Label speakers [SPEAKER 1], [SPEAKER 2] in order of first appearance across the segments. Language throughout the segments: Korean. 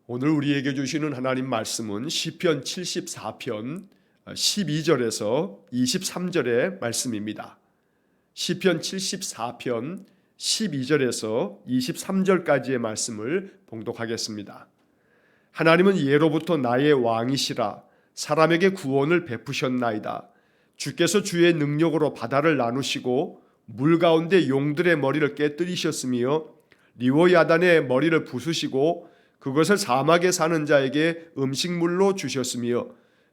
[SPEAKER 1] 오늘 우리에게 주시는 하나님 말씀은 시편 74편 12절에서 23절의 말씀입니다. 시편 74편 12절에서 23절까지의 말씀을 봉독하겠습니다. 하나님은 예로부터 나의 왕이시라. 사람에게 구원을 베푸셨나이다. 주께서 주의 능력으로 바다를 나누시고 물 가운데 용들의 머리를 깨뜨리셨으며 리워야단의 머리를 부수시고 그것을 사막에 사는 자에게 음식물로 주셨으며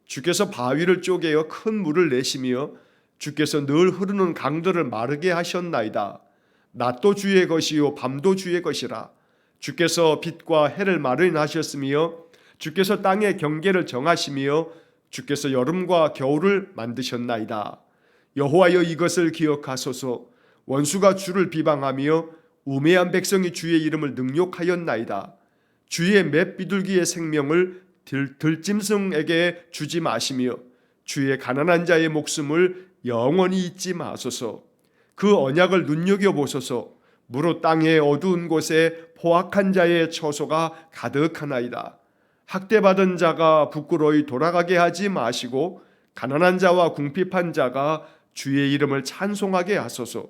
[SPEAKER 1] 주께서 바위를 쪼개어 큰 물을 내시며 주께서 늘 흐르는 강들을 마르게 하셨나이다. 낮도 주의 것이요 밤도 주의 것이라. 주께서 빛과 해를 마련하셨으며 주께서 땅의 경계를 정하시며 주께서 여름과 겨울을 만드셨나이다. 여호와여 이것을 기억하소서. 원수가 주를 비방하며 우매한 백성이 주의 이름을 능욕하였나이다. 주의 맷 비둘기의 생명을 들짐승에게 주지 마시며 주의 가난한 자의 목숨을 영원히 잊지 마소서. 그 언약을 눈여겨보소서. 무릇 땅의 어두운 곳에 포악한 자의 처소가 가득하나이다. 학대받은 자가 부끄러이 돌아가게 하지 마시고 가난한 자와 궁핍한 자가 주의 이름을 찬송하게 하소서.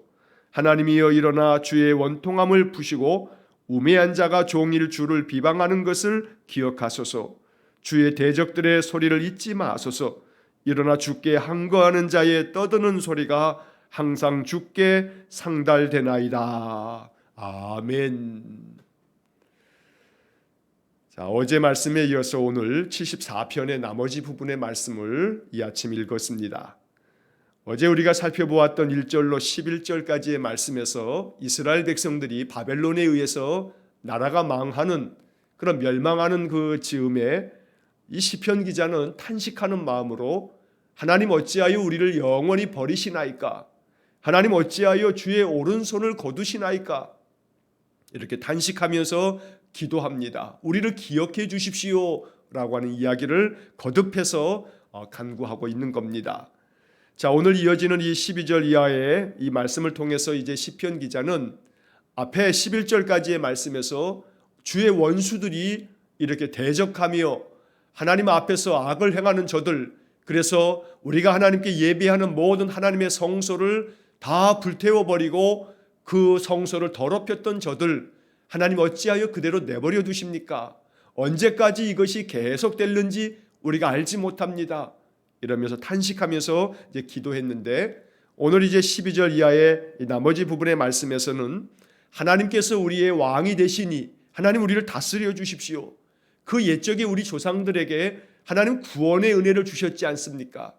[SPEAKER 1] 하나님이여 일어나 주의 원통함을 푸시고 우매한 자가 종일 주를 비방하는 것을 기억하소서. 주의 대적들의 소리를 잊지 마소서. 일어나 주께 항거하는 자의 떠드는 소리가 항상 주께 상달되나이다. 아멘. 자, 어제 말씀에 이어서 오늘 74편의 나머지 부분의 말씀을 이 아침 읽었습니다. 어제 우리가 살펴보았던 1절로 11절까지의 말씀에서 이스라엘 백성들이 바벨론에 의해서 나라가 망하는 그런 멸망하는 그 즈음에 이 시편 기자는 탄식하는 마음으로 하나님 어찌하여 우리를 영원히 버리시나이까? 하나님 어찌하여 주의 오른손을 거두시나이까? 이렇게 탄식하면서 기도합니다. 우리를 기억해 주십시오 라고 하는 이야기를 거듭해서 간구하고 있는 겁니다. 자, 오늘 이어지는 이 12절 이하의 이 말씀을 통해서 이제 시편 기자는 앞에 11절까지의 말씀에서 주의 원수들이 이렇게 대적하며 하나님 앞에서 악을 행하는 저들, 그래서 우리가 하나님께 예배하는 모든 하나님의 성소를 다 불태워버리고 그 성소를 더럽혔던 저들, 하나님 어찌하여 그대로 내버려 두십니까? 언제까지 이것이 계속될는지 우리가 알지 못합니다. 이러면서 탄식하면서 이제 기도했는데, 오늘 이제 12절 이하의 나머지 부분의 말씀에서는 하나님께서 우리의 왕이 되시니 하나님 우리를 다스려 주십시오. 그 옛적에 우리 조상들에게 하나님 구원의 은혜를 주셨지 않습니까?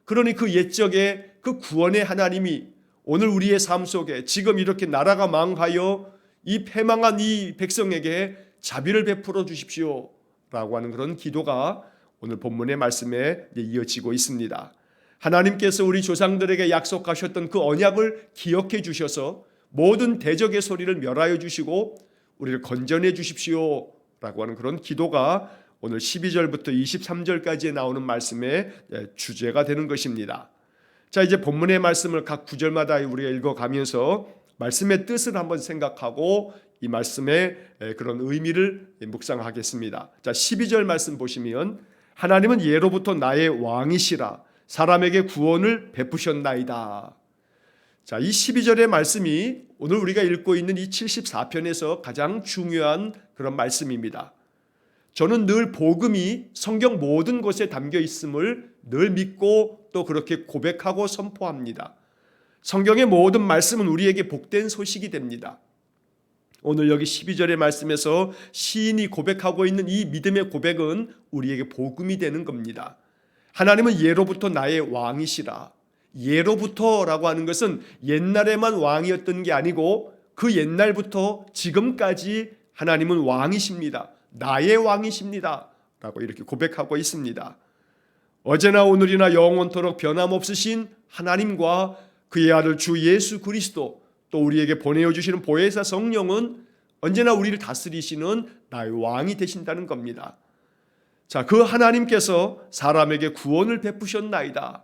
[SPEAKER 1] 그러니 그 옛적에 그 구원의 하나님이 오늘 우리의 삶 속에 지금 이렇게 나라가 망하여 이 패망한 이 백성에게 자비를 베풀어 주십시오 라고 하는 그런 기도가 오늘 본문의 말씀에 이어지고 있습니다. 하나님께서 우리 조상들에게 약속하셨던 그 언약을 기억해 주셔서 모든 대적의 소리를 멸하여 주시고 우리를 건져내 주십시오 라고 하는 그런 기도가 오늘 12절부터 23절까지에 나오는 말씀의 주제가 되는 것입니다. 자, 이제 본문의 말씀을 각 구절마다 우리가 읽어가면서 말씀의 뜻을 한번 생각하고 이 말씀의 그런 의미를 묵상하겠습니다. 자, 12절 말씀 보시면 하나님은 예로부터 나의 왕이시라. 사람에게 구원을 베푸셨나이다. 자, 이 12절의 말씀이 오늘 우리가 읽고 있는 이 74편에서 가장 중요한 그런 말씀입니다. 저는 늘 복음이 성경 모든 곳에 담겨 있음을 늘 믿고 또 그렇게 고백하고 선포합니다. 성경의 모든 말씀은 우리에게 복된 소식이 됩니다. 오늘 여기 12절의 말씀에서 시인이 고백하고 있는 이 믿음의 고백은 우리에게 복음이 되는 겁니다. 하나님은 예로부터 나의 왕이시라. 예로부터라고 하는 것은 옛날에만 왕이었던 게 아니고 그 옛날부터 지금까지 하나님은 왕이십니다. 나의 왕이십니다 라고 이렇게 고백하고 있습니다. 어제나 오늘이나 영원토록 변함없으신 하나님과 그의 아들 주 예수 그리스도, 또 우리에게 보내어 주시는 보혜사 성령은 언제나 우리를 다스리시는 나의 왕이 되신다는 겁니다. 자, 그 하나님께서 사람에게 구원을 베푸셨나이다.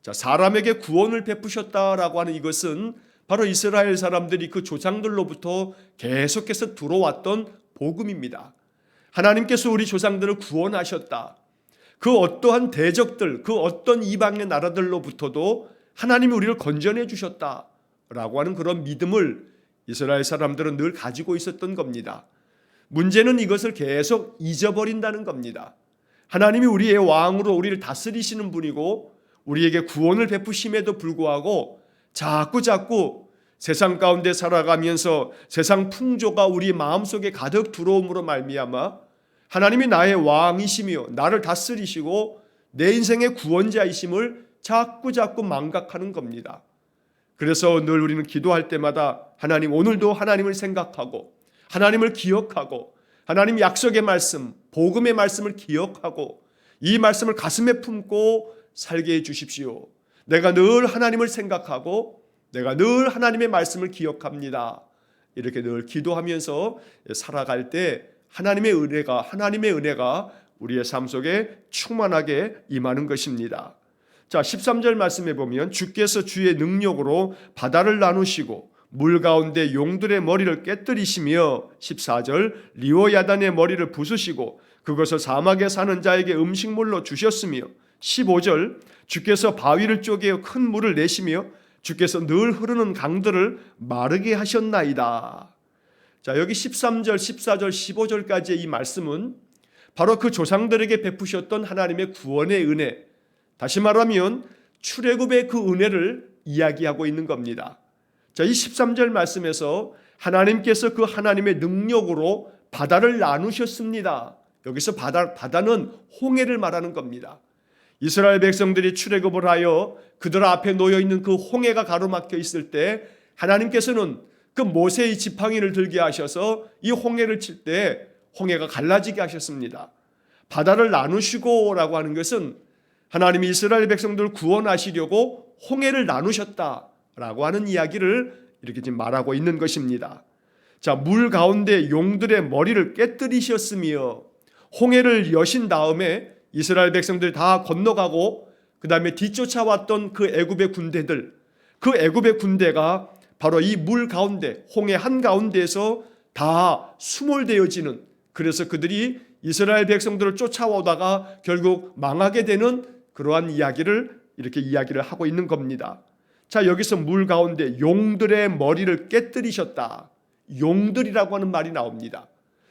[SPEAKER 1] 자, 사람에게 구원을 베푸셨다라고 하는 이것은 바로 이스라엘 사람들이 그 조상들로부터 계속해서 들어왔던 복음입니다. 하나님께서 우리 조상들을 구원하셨다. 그 어떠한 대적들, 그 어떤 이방의 나라들로부터도 하나님이 우리를 건져내 주셨다라고 하는 그런 믿음을 이스라엘 사람들은 늘 가지고 있었던 겁니다. 문제는 이것을 계속 잊어버린다는 겁니다. 하나님이 우리의 왕으로 우리를 다스리시는 분이고 우리에게 구원을 베푸심에도 불구하고 자꾸 세상 가운데 살아가면서 세상 풍조가 우리 마음속에 가득 들어옴으로 말미암아 하나님이 나의 왕이시며 나를 다스리시고 내 인생의 구원자이심을 자꾸 망각하는 겁니다. 그래서 늘 우리는 기도할 때마다 하나님, 오늘도 하나님을 생각하고 하나님을 기억하고 하나님 약속의 말씀, 복음의 말씀을 기억하고 이 말씀을 가슴에 품고 살게 해 주십시오. 내가 늘 하나님을 생각하고 내가 늘 하나님의 말씀을 기억합니다. 이렇게 늘 기도하면서 살아갈 때 하나님의 은혜가 우리의 삶 속에 충만하게 임하는 것입니다. 자, 13절 말씀에 보면 주께서 주의 능력으로 바다를 나누시고 물 가운데 용들의 머리를 깨뜨리시며 14절 리오야단의 머리를 부수시고 그것을 사막에 사는 자에게 음식물로 주셨으며 15절 주께서 바위를 쪼개어 큰 물을 내시며 주께서 늘 흐르는 강들을 마르게 하셨나이다. 자, 여기 13절, 14절, 15절까지의 이 말씀은 바로 그 조상들에게 베푸셨던 하나님의 구원의 은혜, 다시 말하면 출애굽의 그 은혜를 이야기하고 있는 겁니다. 자, 이 13절 말씀에서 하나님께서 그 하나님의 능력으로 바다를 나누셨습니다. 여기서 바다는 홍해를 말하는 겁니다. 이스라엘 백성들이 출애굽을 하여 그들 앞에 놓여 있는 그 홍해가 가로막혀 있을 때 하나님께서는 그 모세의 지팡이를 들게 하셔서 이 홍해를 칠 때 홍해가 갈라지게 하셨습니다. 바다를 나누시고라고 하는 것은 하나님이 이스라엘 백성들을 구원하시려고 홍해를 나누셨다라고 하는 이야기를 이렇게 지금 말하고 있는 것입니다. 자, 물 가운데 용들의 머리를 깨뜨리셨으며 홍해를 여신 다음에 이스라엘 백성들이 다 건너가고 그 다음에 뒤쫓아왔던 그 애굽의 군대들, 그 애굽의 군대가 바로 이 물 가운데 홍해 한가운데에서 다 수몰되어지는, 그래서 그들이 이스라엘 백성들을 쫓아오다가 결국 망하게 되는 그러한 이야기를 이렇게 이야기를 하고 있는 겁니다. 자, 여기서 물 가운데 용들의 머리를 깨뜨리셨다. 용들이라고 하는 말이 나옵니다.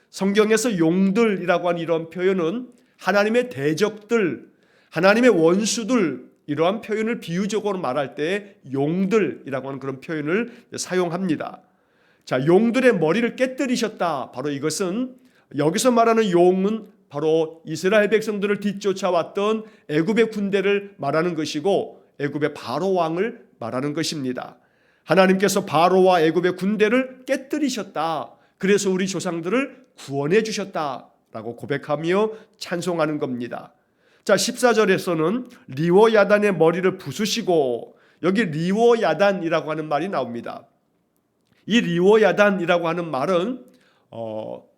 [SPEAKER 1] 성경에서 용들이라고 하는 이런 표현은 하나님의 대적들, 하나님의 원수들, 이러한 표현을 비유적으로 말할 때 용들이라고 하는 그런 표현을 사용합니다. 자, 용들의 머리를 깨뜨리셨다. 바로 이것은 여기서 말하는 용은 바로 이스라엘 백성들을 뒤쫓아왔던 애굽의 군대를 말하는 것이고 애굽의 바로 왕을 말하는 것입니다. 하나님께서 바로와 애굽의 군대를 깨뜨리셨다. 그래서 우리 조상들을 구원해 주셨다라고 고백하며 찬송하는 겁니다. 자, 14절에서는 리오야단의 머리를 부수시고, 여기 리오야단이라고 하는 말이 나옵니다. 이 리오야단이라고 하는 말은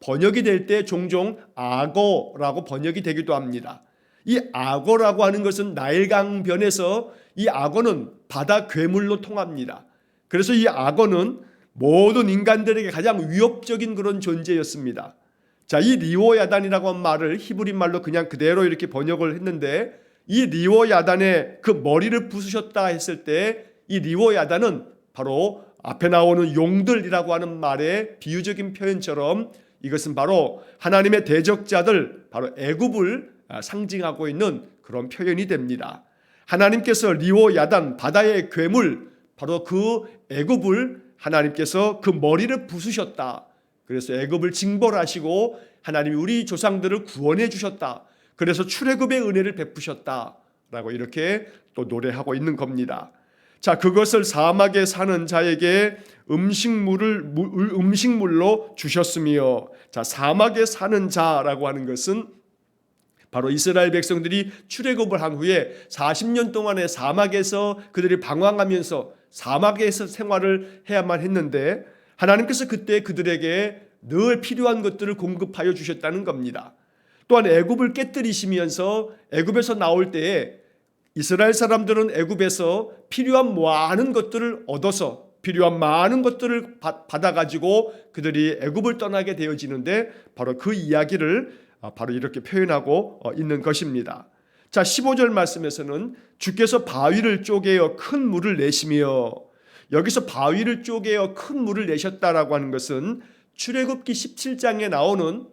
[SPEAKER 1] 번역이 될 때 종종 악어라고 번역이 되기도 합니다. 이 악어라고 하는 것은 나일강변에서 이 악어는 바다 괴물로 통합니다. 그래서 이 악어는 모든 인간들에게 가장 위협적인 그런 존재였습니다. 자, 이 리오야단이라고 하는 말을 히브리 말로 그냥 그대로 이렇게 번역을 했는데, 이 리오야단의 그 머리를 부수셨다 했을 때 이 리오야단은 바로 앞에 나오는 용들이라고 하는 말의 비유적인 표현처럼 이것은 바로 하나님의 대적자들, 바로 애굽을 상징하고 있는 그런 표현이 됩니다. 하나님께서 리오야단, 바다의 괴물, 바로 그 애굽을 하나님께서 그 머리를 부수셨다. 그래서 애굽을 징벌하시고 하나님이 우리 조상들을 구원해 주셨다. 그래서 출애굽의 은혜를 베푸셨다라고 이렇게 또 노래하고 있는 겁니다. 자, 그것을 사막에 사는 자에게 음식물로 주셨으며, 자, 사막에 사는 자라고 하는 것은 바로 이스라엘 백성들이 출애굽을 한 후에 40년 동안의 사막에서 그들이 방황하면서 사막에서 생활을 해야만 했는데 하나님께서 그때 그들에게 늘 필요한 것들을 공급하여 주셨다는 겁니다. 또한 애굽을 깨뜨리시면서 애굽에서 나올 때에 이스라엘 사람들은 애굽에서 필요한 많은 것들을 얻어서 필요한 많은 것들을 받아가지고 그들이 애굽을 떠나게 되어지는데 바로 그 이야기를 바로 이렇게 표현하고 있는 것입니다. 자, 15절 말씀에서는 주께서 바위를 쪼개어 큰 물을 내시며, 여기서 바위를 쪼개어 큰 물을 내셨다라고 하는 것은 출애굽기 17장에 나오는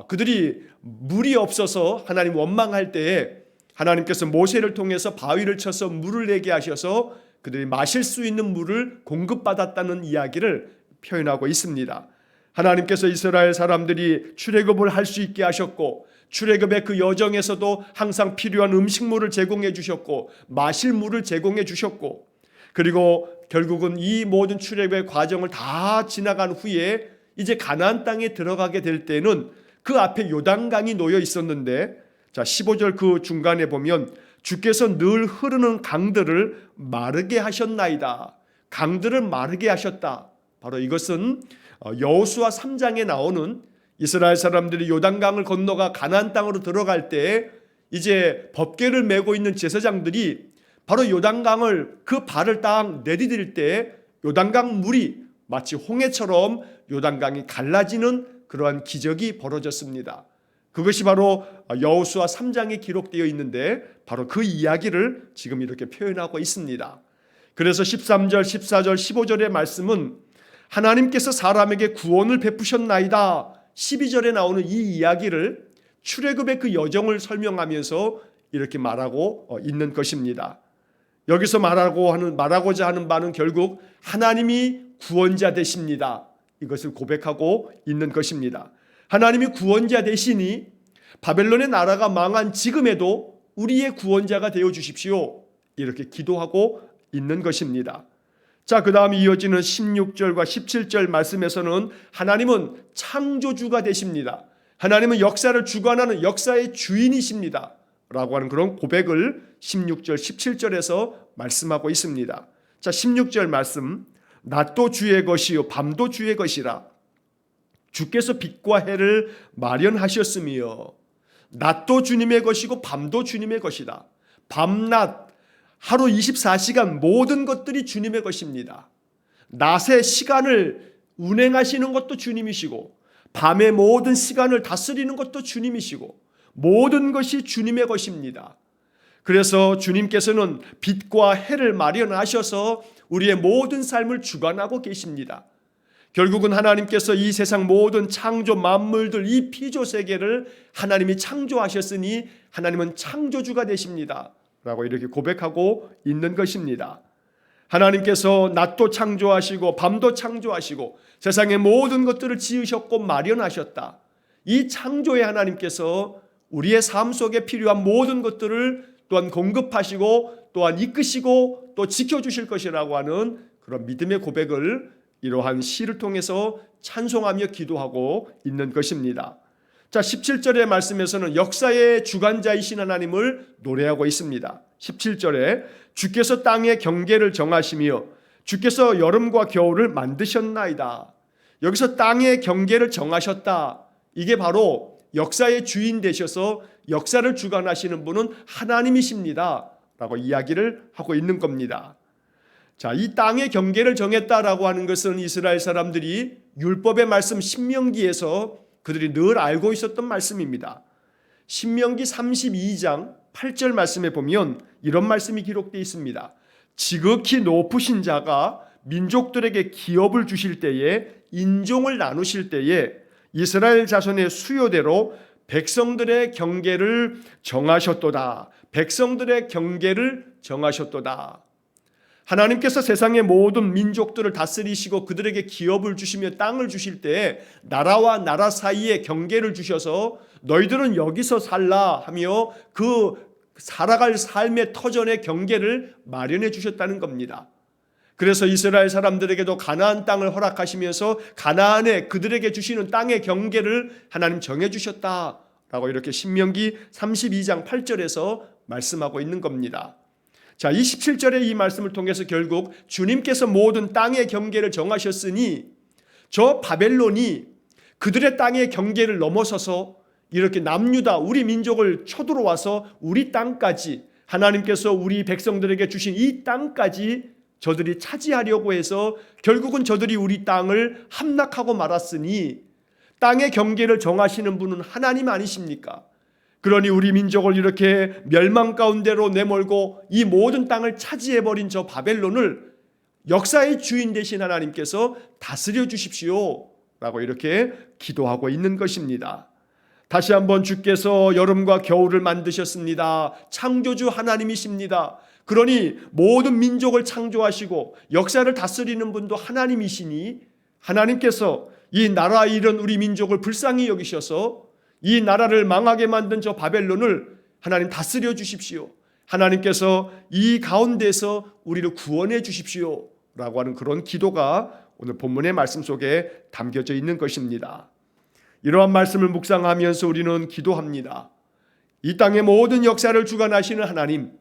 [SPEAKER 1] 그들이 물이 없어서 하나님 원망할 때에 하나님께서 모세를 통해서 바위를 쳐서 물을 내게 하셔서 그들이 마실 수 있는 물을 공급받았다는 이야기를 표현하고 있습니다. 하나님께서 이스라엘 사람들이 출애굽을 할 수 있게 하셨고 출애굽의 그 여정에서도 항상 필요한 음식물을 제공해 주셨고 마실 물을 제공해 주셨고, 그리고 결국은 이 모든 출애굽의 과정을 다 지나간 후에 이제 가나안 땅에 들어가게 될 때는 그 앞에 요단강이 놓여 있었는데, 자 15절 그 중간에 보면 주께서 늘 흐르는 강들을 마르게 하셨나이다. 강들을 마르게 하셨다. 바로 이것은 여호수아 3장에 나오는 이스라엘 사람들이 요단강을 건너가 가나안 땅으로 들어갈 때 이제 법궤를 메고 있는 제사장들이 바로 요단강을 그 발을 딱 내디딜 때 요단강 물이 마치 홍해처럼 요단강이 갈라지는 그러한 기적이 벌어졌습니다. 그것이 바로 여호수아 3장에 기록되어 있는데 바로 그 이야기를 지금 이렇게 표현하고 있습니다. 그래서 13절, 14절, 15절의 말씀은 하나님께서 사람에게 구원을 베푸셨나이다. 12절에 나오는 이 이야기를 출애굽의 그 여정을 설명하면서 이렇게 말하고 있는 것입니다. 여기서 말하고자 하는 바는 결국 하나님이 구원자 되십니다. 이것을 고백하고 있는 것입니다. 하나님이 구원자 되시니 바벨론의 나라가 망한 지금에도 우리의 구원자가 되어 주십시오. 이렇게 기도하고 있는 것입니다. 자, 그 다음 이어지는 16절과 17절 말씀에서는 하나님은 창조주가 되십니다. 하나님은 역사를 주관하는 역사의 주인이십니다. 라고 하는 그런 고백을 16절, 17절에서 말씀하고 있습니다. 자, 16절 말씀. 낮도 주의 것이요 밤도 주의 것이라. 주께서 빛과 해를 마련하셨으며, 낮도 주님의 것이고 밤도 주님의 것이다. 밤낮 하루 24시간 모든 것들이 주님의 것입니다. 낮의 시간을 운행하시는 것도 주님이시고 밤의 모든 시간을 다스리는 것도 주님이시고 모든 것이 주님의 것입니다. 그래서 주님께서는 빛과 해를 마련하셔서 우리의 모든 삶을 주관하고 계십니다. 결국은 하나님께서 이 세상 모든 창조 만물들, 이 피조 세계를 하나님이 창조하셨으니 하나님은 창조주가 되십니다. 라고 이렇게 고백하고 있는 것입니다. 하나님께서 낮도 창조하시고 밤도 창조하시고 세상의 모든 것들을 지으셨고 마련하셨다. 이 창조의 하나님께서 우리의 삶 속에 필요한 모든 것들을 또한 공급하시고 또한 이끄시고 또 지켜주실 것이라고 하는 그런 믿음의 고백을 이러한 시를 통해서 찬송하며 기도하고 있는 것입니다. 자, 17절의 말씀에서는 역사의 주관자이신 하나님을 노래하고 있습니다. 17절에 주께서 땅의 경계를 정하시며 주께서 여름과 겨울을 만드셨나이다. 여기서 땅의 경계를 정하셨다. 이게 바로 역사의 주인 되셔서 역사를 주관하시는 분은 하나님이십니다. 라고 이야기를 하고 있는 겁니다. 자, 이 땅의 경계를 정했다라고 하는 것은 이스라엘 사람들이 율법의 말씀 신명기에서 그들이 늘 알고 있었던 말씀입니다. 신명기 32장 8절 말씀에 보면 이런 말씀이 기록되어 있습니다. 지극히 높으신 자가 민족들에게 기업을 주실 때에 인종을 나누실 때에 이스라엘 자손의 수요대로 백성들의 경계를 정하셨도다. 백성들의 경계를 정하셨도다. 하나님께서 세상의 모든 민족들을 다스리시고 그들에게 기업을 주시며 땅을 주실 때 나라와 나라 사이에 경계를 주셔서 너희들은 여기서 살라 하며 그 살아갈 삶의 터전의 경계를 마련해 주셨다는 겁니다. 그래서 이스라엘 사람들에게도 가나안 땅을 허락하시면서 가나안에 그들에게 주시는 땅의 경계를 하나님 정해 주셨다라고 이렇게 신명기 32장 8절에서 말씀하고 있는 겁니다. 자, 27절의 이 말씀을 통해서 결국 주님께서 모든 땅의 경계를 정하셨으니 저 바벨론이 그들의 땅의 경계를 넘어서서 이렇게 남유다 우리 민족을 쳐들어와서 우리 땅까지 하나님께서 우리 백성들에게 주신 이 땅까지 저들이 차지하려고 해서 결국은 저들이 우리 땅을 함락하고 말았으니 땅의 경계를 정하시는 분은 하나님 아니십니까? 그러니 우리 민족을 이렇게 멸망 가운데로 내몰고 이 모든 땅을 차지해버린 저 바벨론을 역사의 주인 되신 하나님께서 다스려 주십시오 라고 이렇게 기도하고 있는 것입니다. 다시 한번 주께서 여름과 겨울을 만드셨습니다. 창조주 하나님이십니다. 그러니 모든 민족을 창조하시고 역사를 다스리는 분도 하나님이시니 하나님께서 이 나라 잃은 우리 민족을 불쌍히 여기셔서 이 나라를 망하게 만든 저 바벨론을 하나님 다스려 주십시오. 하나님께서 이 가운데서 우리를 구원해 주십시오 라고 하는 그런 기도가 오늘 본문의 말씀 속에 담겨져 있는 것입니다. 이러한 말씀을 묵상하면서 우리는 기도합니다. 이 땅의 모든 역사를 주관하시는 하나님,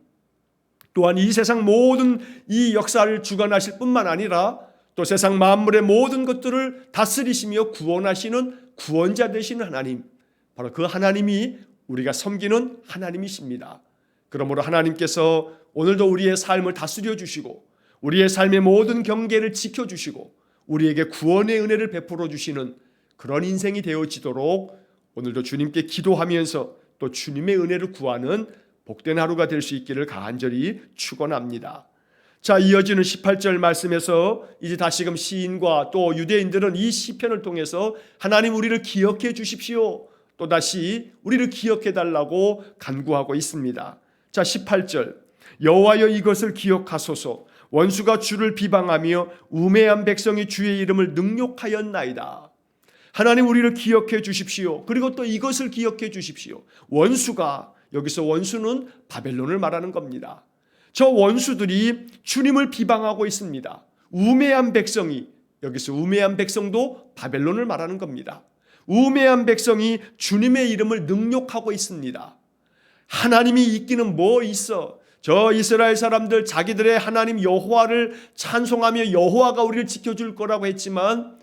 [SPEAKER 1] 또한 이 세상 모든 이 역사를 주관하실 뿐만 아니라 또 세상 만물의 모든 것들을 다스리시며 구원하시는 구원자 되시는 하나님, 바로 그 하나님이 우리가 섬기는 하나님이십니다. 그러므로 하나님께서 오늘도 우리의 삶을 다스려 주시고 우리의 삶의 모든 경계를 지켜주시고 우리에게 구원의 은혜를 베풀어 주시는 그런 인생이 되어지도록 오늘도 주님께 기도하면서 또 주님의 은혜를 구하는 복된 하루가 될 수 있기를 간절히 축원합니다. 자, 이어지는 18절 말씀에서 이제 다시금 시인과 또 유대인들은 이 시편을 통해서 하나님 우리를 기억해 주십시오, 또다시 우리를 기억해 달라고 간구하고 있습니다. 자, 18절 여호와여 이것을 기억하소서. 원수가 주를 비방하며 우매한 백성이 주의 이름을 능욕하였나이다. 하나님 우리를 기억해 주십시오. 그리고 또 이것을 기억해 주십시오. 원수가, 여기서 원수는 바벨론을 말하는 겁니다. 저 원수들이 주님을 비방하고 있습니다. 우매한 백성이, 여기서 우매한 백성도 바벨론을 말하는 겁니다. 우매한 백성이 주님의 이름을 능욕하고 있습니다. 하나님이 있기는 뭐 있어? 저 이스라엘 사람들 자기들의 하나님 여호와를 찬송하며 여호와가 우리를 지켜줄 거라고 했지만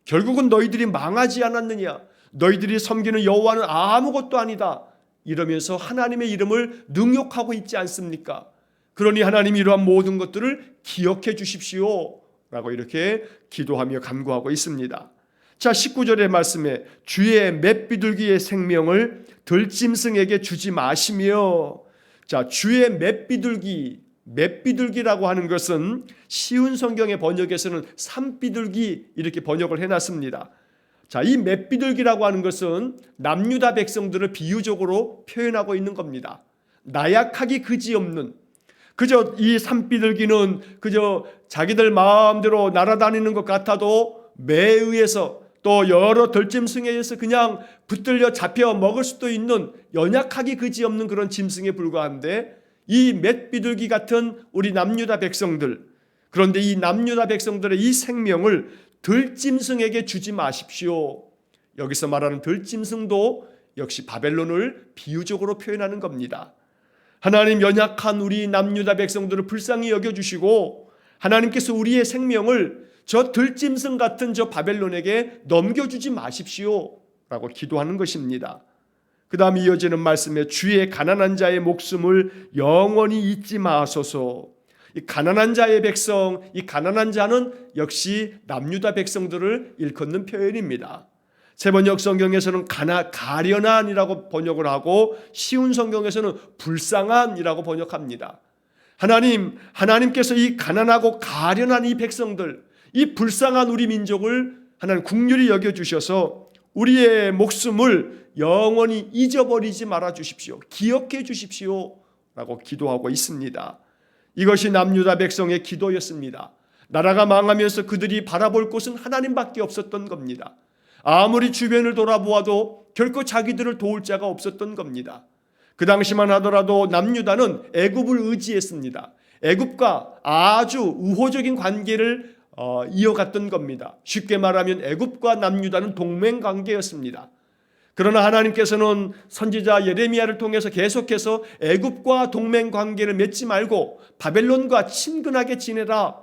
[SPEAKER 1] 결국은 너희들이 망하지 않았느냐? 너희들이 섬기는 여호와는 아무것도 아니다. 이러면서 하나님의 이름을 능욕하고 있지 않습니까? 그러니 하나님이 이러한 모든 것들을 기억해 주십시오 라고 이렇게 기도하며 간구하고 있습니다. 자, 19절의 말씀에 주의 맷비둘기의 생명을 들짐승에게 주지 마시며, 자, 주의 맷비둘기라고 하는 것은 쉬운 성경의 번역에서는 산비둘기 이렇게 번역을 해놨습니다. 자, 이 맷비둘기라고 하는 것은 남유다 백성들을 비유적으로 표현하고 있는 겁니다. 나약하기 그지없는, 그저 이 산비둘기는 그저 자기들 마음대로 날아다니는 것 같아도 매에 의해서 또 여러 들짐승에 의해서 그냥 붙들려 잡혀 먹을 수도 있는 연약하기 그지없는 그런 짐승에 불과한데, 이 맷비둘기 같은 우리 남유다 백성들, 그런데 이 남유다 백성들의 이 생명을 들짐승에게 주지 마십시오. 여기서 말하는 들짐승도 역시 바벨론을 비유적으로 표현하는 겁니다. 하나님 연약한 우리 남유다 백성들을 불쌍히 여겨주시고 하나님께서 우리의 생명을 저 들짐승 같은 저 바벨론에게 넘겨주지 마십시오 라고 기도하는 것입니다. 그 다음 이어지는 말씀에 주의 가난한 자의 목숨을 영원히 잊지 마소서. 이 가난한 자의 백성, 이 가난한 자는 역시 남유다 백성들을 일컫는 표현입니다. 세번역 성경에서는 가련한이라고 번역을 하고 쉬운 성경에서는 불쌍한이라고 번역합니다. 하나님께서 이 가난하고 가련한 이 백성들, 이 불쌍한 우리 민족을 하나님 긍휼히 여겨주셔서 우리의 목숨을 영원히 잊어버리지 말아 주십시오. 기억해 주십시오 라고 기도하고 있습니다. 이것이 남유다 백성의 기도였습니다. 나라가 망하면서 그들이 바라볼 곳은 하나님밖에 없었던 겁니다. 아무리 주변을 돌아보아도 결코 자기들을 도울 자가 없었던 겁니다. 그 당시만 하더라도 남유다는 애굽을 의지했습니다. 애굽과 아주 우호적인 관계를 이어갔던 겁니다. 쉽게 말하면 애굽과 남유다는 동맹 관계였습니다. 그러나 하나님께서는 선지자 예레미야를 통해서 계속해서 애굽과 동맹 관계를 맺지 말고 바벨론과 친근하게 지내라,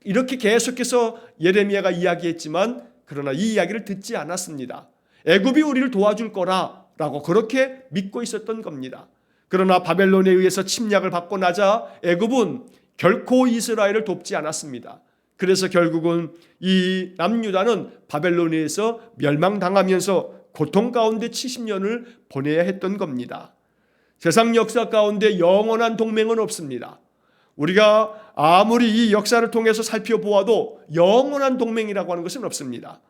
[SPEAKER 1] 이렇게 계속해서 예레미야가 이야기했지만 그러나 이 이야기를 듣지 않았습니다. 애굽이 우리를 도와줄 거라라고 그렇게 믿고 있었던 겁니다. 그러나 바벨론에 의해서 침략을 받고 나자 애굽은 결코 이스라엘을 돕지 않았습니다. 그래서 결국은 이 남유다는 바벨론에서 멸망당하면서 고통 가운데 70년을 보내야 했던 겁니다. 세상 역사 가운데 영원한 동맹은 없습니다. 우리가 아무리 이 역사를 통해서 살펴보아도 영원한 동맹이라고 하는 것은 없습니다.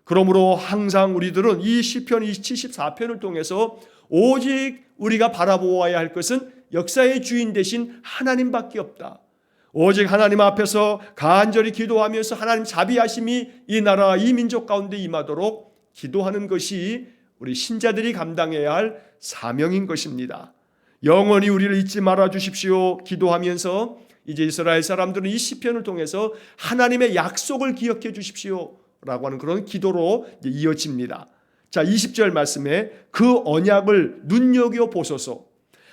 [SPEAKER 1] 그러므로 항상 우리들은 이 시편 74편을 통해서 오직 우리가 바라보아야 할 것은 역사의 주인 되신 하나님밖에 없다. 오직 하나님 앞에서 간절히 기도하면서 하나님 자비하심이 이 나라 이 민족 가운데 임하도록 기도하는 것이 우리 신자들이 감당해야 할 사명인 것입니다. 영원히 우리를 잊지 말아 주십시오 기도하면서 이제 이스라엘 사람들은 이 시편을 통해서 하나님의 약속을 기억해 주십시오 라고 하는 그런 기도로 이어집니다. 자, 20절 말씀에 그 언약을 눈여겨보소서.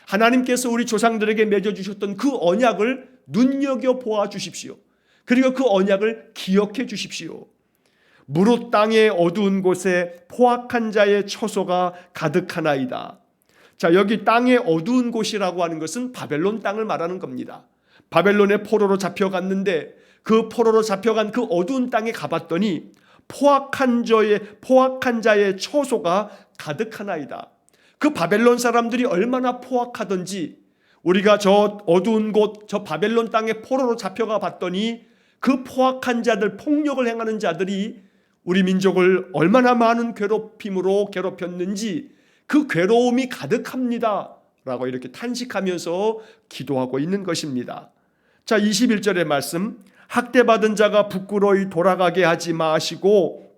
[SPEAKER 1] 하나님께서 우리 조상들에게 맺어주셨던 그 언약을 눈여겨보아 주십시오. 그리고 그 언약을 기억해 주십시오. 무릇 땅의 어두운 곳에 포악한 자의 처소가 가득하나이다. 자, 여기 땅의 어두운 곳이라고 하는 것은 바벨론 땅을 말하는 겁니다. 바벨론의 포로로 잡혀갔는데 그 포로로 잡혀간 그 어두운 땅에 가봤더니 포악한 자의 처소가 가득하나이다. 그 바벨론 사람들이 얼마나 포악하던지 우리가 저 어두운 곳, 저 바벨론 땅에 포로로 잡혀가 봤더니 그 포악한 자들, 폭력을 행하는 자들이 우리 민족을 얼마나 많은 괴롭힘으로 괴롭혔는지 그 괴로움이 가득합니다 라고 이렇게 탄식하면서 기도하고 있는 것입니다. 자, 21절의 말씀, 학대받은 자가 부끄러이 돌아가게 하지 마시고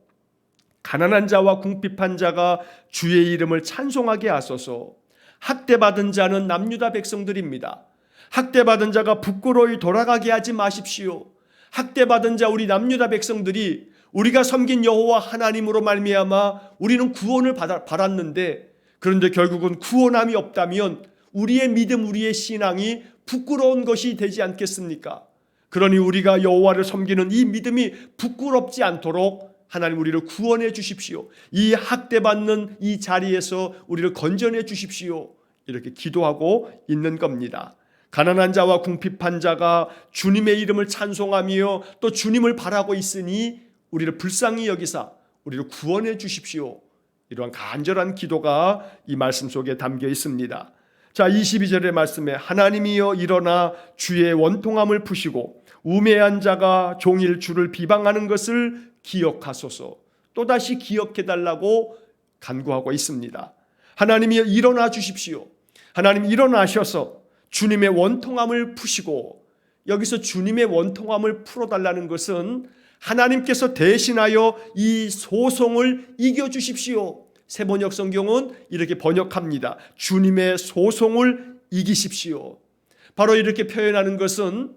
[SPEAKER 1] 가난한 자와 궁핍한 자가 주의 이름을 찬송하게 하소서. 학대받은 자는 남유다 백성들입니다. 학대받은 자가 부끄러이 돌아가게 하지 마십시오. 학대받은 자 우리 남유다 백성들이 우리가 섬긴 여호와 하나님으로 말미암아 우리는 구원을 받았는데 그런데 결국은 구원함이 없다면 우리의 믿음, 우리의 신앙이 부끄러운 것이 되지 않겠습니까? 그러니 우리가 여호와를 섬기는 이 믿음이 부끄럽지 않도록 하나님 우리를 구원해 주십시오. 이 학대받는 이 자리에서 우리를 건져내 주십시오. 이렇게 기도하고 있는 겁니다. 가난한 자와 궁핍한 자가 주님의 이름을 찬송하며 또 주님을 바라고 있으니 우리를 불쌍히 여기사 우리를 구원해 주십시오. 이러한 간절한 기도가 이 말씀 속에 담겨 있습니다. 자, 22절의 말씀에 하나님이여 일어나 주의 원통함을 푸시고 우매한 자가 종일 주를 비방하는 것을 기억하소서. 또다시 기억해달라고 간구하고 있습니다. 하나님이여 일어나 주십시오. 하나님 일어나셔서 주님의 원통함을 푸시고, 여기서 주님의 원통함을 풀어달라는 것은 하나님께서 대신하여 이 소송을 이겨주십시오. 새번역 성경은 이렇게 번역합니다. 주님의 소송을 이기십시오. 바로 이렇게 표현하는 것은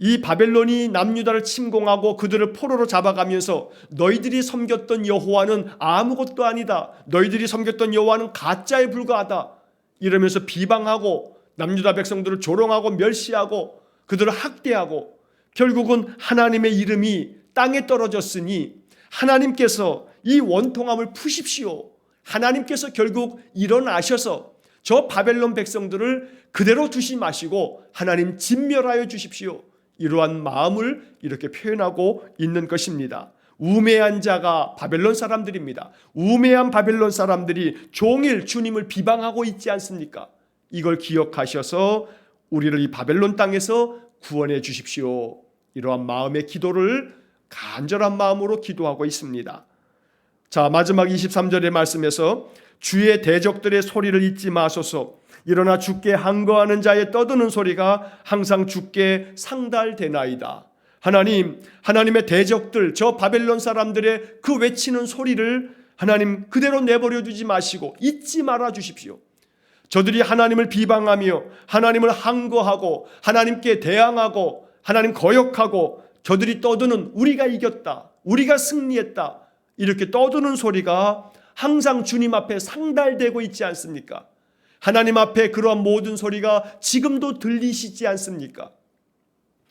[SPEAKER 1] 이 바벨론이 남유다를 침공하고 그들을 포로로 잡아가면서 너희들이 섬겼던 여호와는 아무것도 아니다. 너희들이 섬겼던 여호와는 가짜에 불과하다. 이러면서 비방하고 남유다 백성들을 조롱하고 멸시하고 그들을 학대하고 결국은 하나님의 이름이 땅에 떨어졌으니 하나님께서 이 원통함을 푸십시오. 하나님께서 결국 일어나셔서 저 바벨론 백성들을 그대로 두지 마시고 하나님 진멸하여 주십시오. 이러한 마음을 이렇게 표현하고 있는 것입니다. 우매한 자가 바벨론 사람들입니다. 우매한 바벨론 사람들이 종일 주님을 비방하고 있지 않습니까? 이걸 기억하셔서 우리를 이 바벨론 땅에서 구원해 주십시오. 이러한 마음의 기도를 간절한 마음으로 기도하고 있습니다. 자, 마지막 23절의 말씀에서 주의 대적들의 소리를 잊지 마소서. 일어나 주께 항거하는 자의 떠드는 소리가 항상 주께 상달되나이다. 하나님, 하나님의 대적들, 저 바벨론 사람들의 그 외치는 소리를 하나님 그대로 내버려 두지 마시고 잊지 말아 주십시오. 저들이 하나님을 비방하며 하나님을 항거하고 하나님께 대항하고 하나님 거역하고 저들이 떠드는 우리가 이겼다, 우리가 승리했다, 이렇게 떠드는 소리가 항상 주님 앞에 상달되고 있지 않습니까? 하나님 앞에 그러한 모든 소리가 지금도 들리시지 않습니까?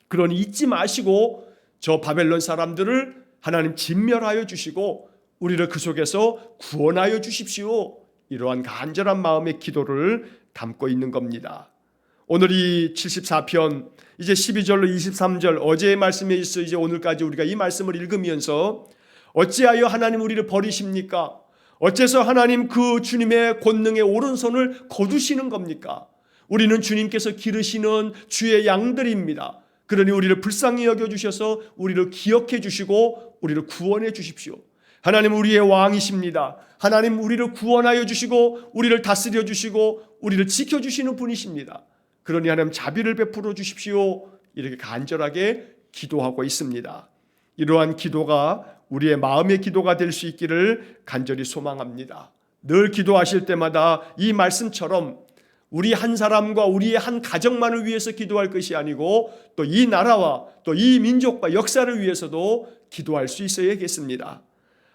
[SPEAKER 1] 그러니 잊지 마시고 저 바벨론 사람들을 하나님 진멸하여 주시고 우리를 그 속에서 구원하여 주십시오. 이러한 간절한 마음의 기도를 담고 있는 겁니다. 오늘이 74편 이제 12절로 23절 어제의 말씀에 있어 이제 오늘까지 우리가 이 말씀을 읽으면서 어찌하여 하나님 우리를 버리십니까? 어째서 하나님 그 주님의 권능의 오른손을 거두시는 겁니까? 우리는 주님께서 기르시는 주의 양들입니다. 그러니 우리를 불쌍히 여겨주셔서 우리를 기억해 주시고 우리를 구원해 주십시오. 하나님 우리의 왕이십니다. 하나님 우리를 구원하여 주시고 우리를 다스려 주시고 우리를 지켜주시는 분이십니다. 그러니 하나님 자비를 베풀어 주십시오. 이렇게 간절하게 기도하고 있습니다. 이러한 기도가 우리의 마음의 기도가 될 수 있기를 간절히 소망합니다. 늘 기도하실 때마다 이 말씀처럼 우리 한 사람과 우리의 한 가정만을 위해서 기도할 것이 아니고 또 이 나라와 또 이 민족과 역사를 위해서도 기도할 수 있어야겠습니다.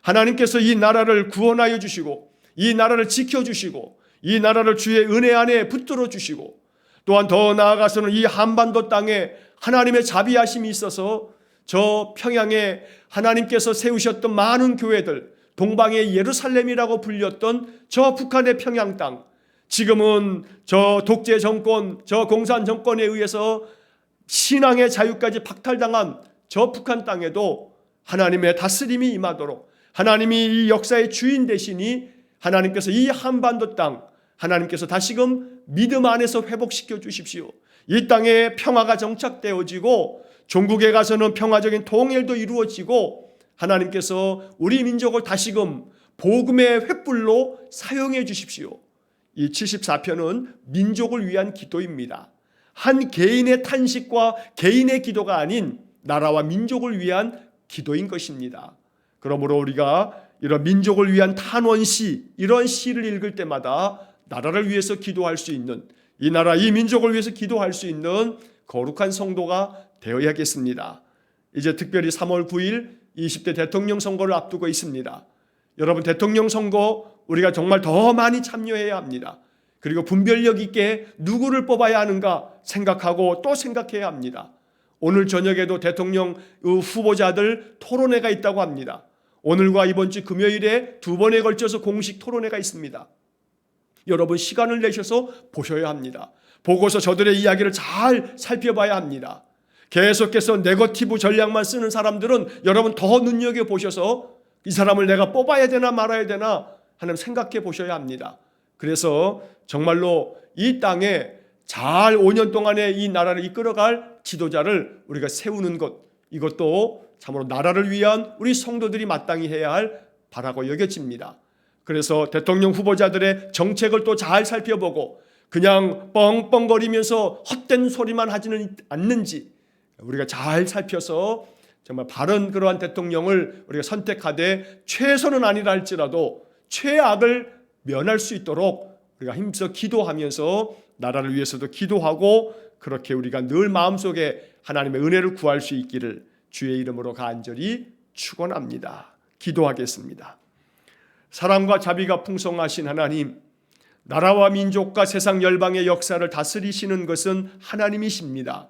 [SPEAKER 1] 하나님께서 이 나라를 구원하여 주시고 이 나라를 지켜주시고 이 나라를 주의 은혜 안에 붙들어 주시고 또한 더 나아가서는 이 한반도 땅에 하나님의 자비하심이 있어서 저 평양에 하나님께서 세우셨던 많은 교회들, 동방의 예루살렘이라고 불렸던 저 북한의 평양 땅, 지금은 저 독재 정권, 저 공산 정권에 의해서 신앙의 자유까지 박탈당한 저 북한 땅에도 하나님의 다스림이 임하도록 하나님이 이 역사의 주인 되시니 하나님께서 이 한반도 땅 하나님께서 다시금 믿음 안에서 회복시켜 주십시오. 이 땅에 평화가 정착되어지고 종국에 가서는 평화적인 통일도 이루어지고 하나님께서 우리 민족을 다시금 복음의 횃불로 사용해 주십시오. 이 74편은 민족을 위한 기도입니다. 한 개인의 탄식과 개인의 기도가 아닌 나라와 민족을 위한 기도인 것입니다. 그러므로 우리가 이런 민족을 위한 탄원시, 이런 시를 읽을 때마다 나라를 위해서 기도할 수 있는, 이 나라, 이 민족을 위해서 기도할 수 있는 거룩한 성도가 되어야겠습니다. 이제 특별히 3월 9일 20대 대통령 선거를 앞두고 있습니다. 여러분, 대통령 선거 우리가 정말 더 많이 참여해야 합니다. 그리고 분별력 있게 누구를 뽑아야 하는가 생각하고 또 생각해야 합니다. 오늘 저녁에도 대통령 후보자들 토론회가 있다고 합니다. 오늘과 이번 주 금요일에 2번에 걸쳐서 공식 토론회가 있습니다. 여러분 시간을 내셔서 보셔야 합니다. 보고서 저들의 이야기를 잘 살펴봐야 합니다. 계속해서 네거티브 전략만 쓰는 사람들은 여러분 더 눈여겨보셔서 이 사람을 내가 뽑아야 되나 말아야 되나 하는 생각해 보셔야 합니다. 그래서 정말로 이 땅에 잘 5년 동안에 이 나라를 이끌어갈 지도자를 우리가 세우는 것, 이것도 참으로 나라를 위한 우리 성도들이 마땅히 해야 할 바라고 여겨집니다. 그래서 대통령 후보자들의 정책을 또 잘 살펴보고 그냥 뻥뻥거리면서 헛된 소리만 하지는 않는지 우리가 잘 살펴서 정말 바른 그러한 대통령을 우리가 선택하되 최선은 아니라 할지라도 최악을 면할 수 있도록 우리가 힘써 기도하면서 나라를 위해서도 기도하고 그렇게 우리가 늘 마음속에 하나님의 은혜를 구할 수 있기를 주의 이름으로 간절히 축원합니다. 기도하겠습니다. 사랑과 자비가 풍성하신 하나님, 나라와 민족과 세상 열방의 역사를 다스리시는 것은 하나님이십니다.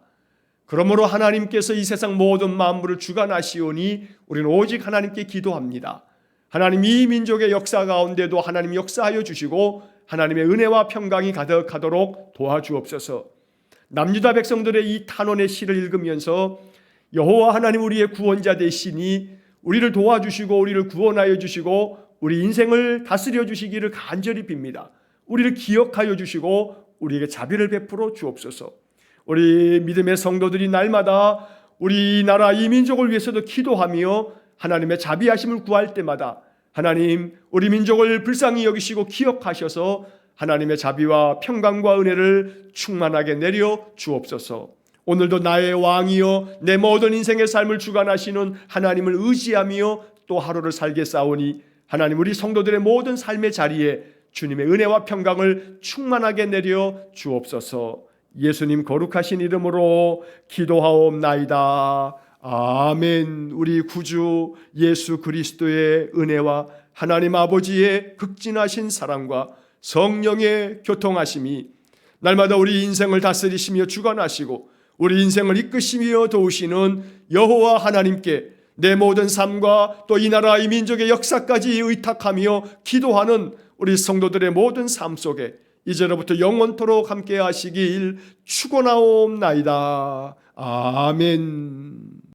[SPEAKER 1] 그러므로 하나님께서 이 세상 모든 만물을 주관하시오니 우리는 오직 하나님께 기도합니다. 하나님, 이 민족의 역사 가운데도 하나님 역사하여 주시고 하나님의 은혜와 평강이 가득하도록 도와주옵소서. 남유다 백성들의 이 탄원의 시를 읽으면서 여호와 하나님 우리의 구원자 되시니 우리를 도와주시고 우리를 구원하여 주시고 우리 인생을 다스려 주시기를 간절히 빕니다. 우리를 기억하여 주시고 우리에게 자비를 베풀어 주옵소서. 우리 믿음의 성도들이 날마다 우리 나라 이 민족을 위해서도 기도하며 하나님의 자비하심을 구할 때마다 하나님 우리 민족을 불쌍히 여기시고 기억하셔서 하나님의 자비와 평강과 은혜를 충만하게 내려 주옵소서. 오늘도 나의 왕이여 내 모든 인생의 삶을 주관하시는 하나님을 의지하며 또 하루를 살게 싸우니 하나님 우리 성도들의 모든 삶의 자리에 주님의 은혜와 평강을 충만하게 내려 주옵소서. 예수님 거룩하신 이름으로 기도하옵나이다. 아멘. 우리 구주 예수 그리스도의 은혜와 하나님 아버지의 극진하신 사랑과 성령의 교통하심이 날마다 우리 인생을 다스리시며 주관하시고 우리 인생을 이끄시며 도우시는 여호와 하나님께 내 모든 삶과 또 이 나라 이 민족의 역사까지 의탁하며 기도하는 우리 성도들의 모든 삶 속에 이제로부터 영원토록 함께 하시길 축원하옵나이다. 아멘.